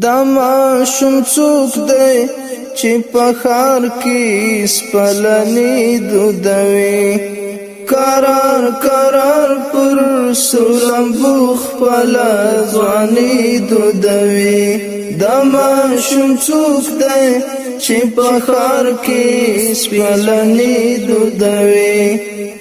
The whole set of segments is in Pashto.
دا ماشوم څوک دی چې په ښار کې سپلنې دودوي قرار قرار پر سرو لمبو خپله ځواني دودوي دا ماشوم څوک دی چې په ښار کې سپلنې دودوي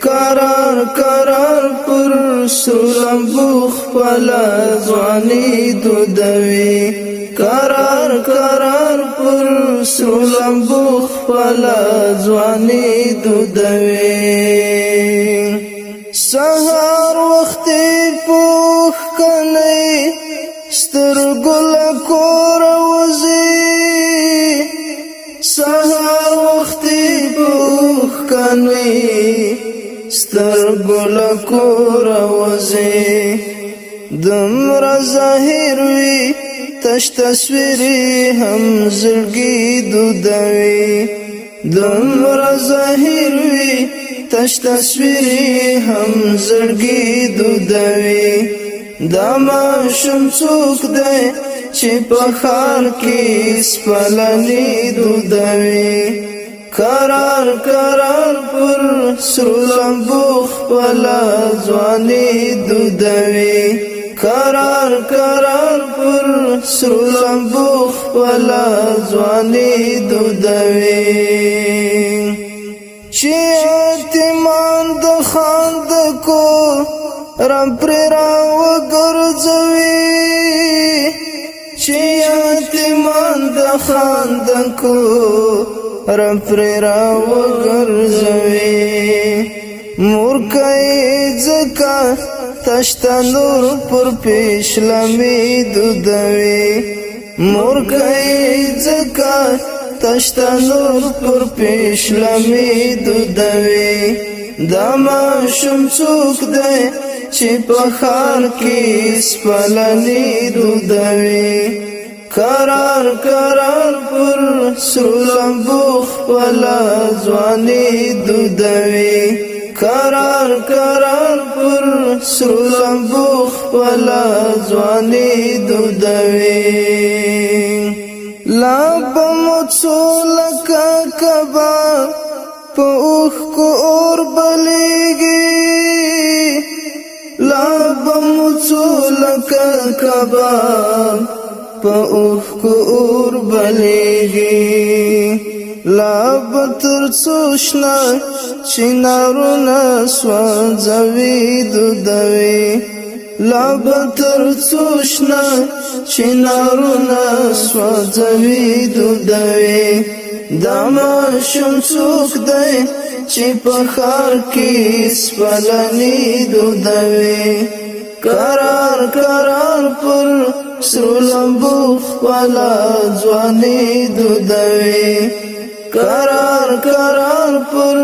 قرار قرار پر سرو لمبو خپله ځواني دودوي قرار قرار پر سرو لمبو خپله ځواني دودوي سهار وختي پوخ کنی سترګو له کوره وځي سهار وختي پوخ کنی سترګو له کوره وځي دومره ظاهر وي تش تصویری هم زړګي دودوي دومره ظاهر وي تش تصویری هم زړګي دودوي دا ماشوم څوک دی چې په ښار کې سپلنې دودوي قرار قرار پر سرو لمبو خپله ځواني دودوي قرار قرار پر سرو لمبو خپله ځواني دودوي چې یتیمان د خاندکو رب پرې راوګرځوي چې یتیمان د خاندکو رب پرې راوګرځوي مور کوي ځکه تشته نور پر پیشلمې دودوي مور کوي ځکه تشته نور پر پیشلمې دودوي دا ماشوم څوک دی چې په ښار کې سپلنې دودوي قرار قرار پر سرو لمبو خپله ځواني دودوي قرار قرار پر سرو لمبو خپله ځواني دودوي لا به مو څو لکه کباب په اوښکو اور بلیږي لا به مو څو لکه کباب په اوښکو اور بلیږي لا به تر څو شنه چنارونه سوځوي دودوي لا به تر څو شنه چنارونه سوځوي دودوي دا ماشوم څوک دی چې په ښار کې سپلنې دودوي قرار قرار پر سرو لمبو خپله ځواني دودوي قرار قرار پر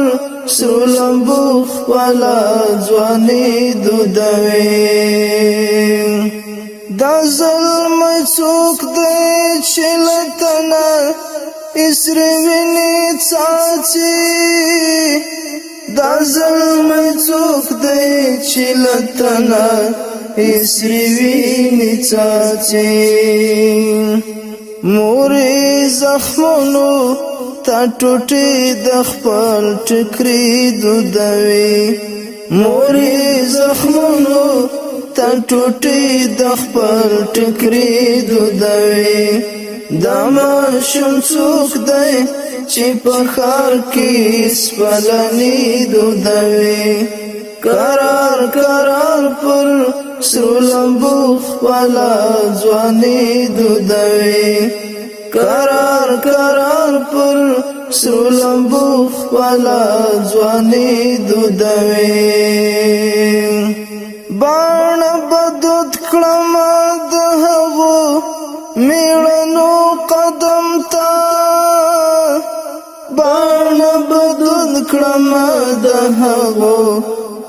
سرو لمبو خپله ځواني دودوي دا ظلمه څوک دی چې له تنه اسرې وینې څاڅي دا ظلمه څوک دی چې له تنه اسرې وینې څاڅي مورې زخمونو تا ټوټې د خپل ټکري دودوي مورې زخمونو تا ټوټې د خپل ټکري دودوي دا ماشوم څوک دی چې په ښار کې سپلنې دودوي قرار قرار پر سرو لمبو خپله ځواني دودوي قرار قرار پر سرو لمبو خپله ځواني دودوي باڼه به دود کړمه د هغو میړنو قدم ته باڼه به دود کړمه د هغو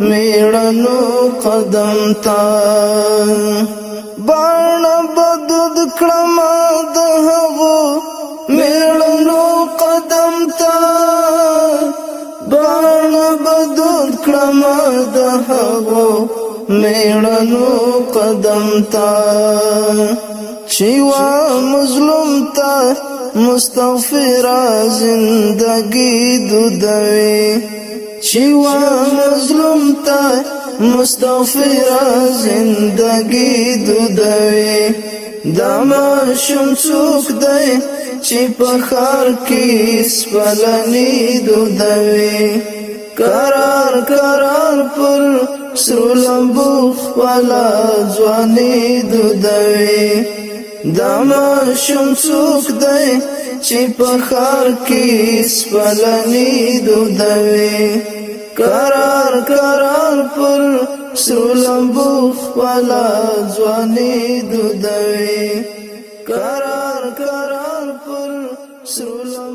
میړنو قدم ته باڼه به دود کړمه د هغو میړنو قدم ته باڼه به دود کړمه د هغو میړنو قدم ته شیوا مظلوم تا مستغفرہ زندگی دودوی شیوا مظلوم تا مستغفرہ زندگی دودوی دا ماشوم څوک دی چې په ښار کې سپلني دودوي قرار قرار پر سرو لمبو خپله ځواني دودوي دا ماشوم څوک دی چې په ښار کې سپلني دودوي قرار قرار پر سرو لمبو خپله ځواني دودوي قرار قرار پر سرو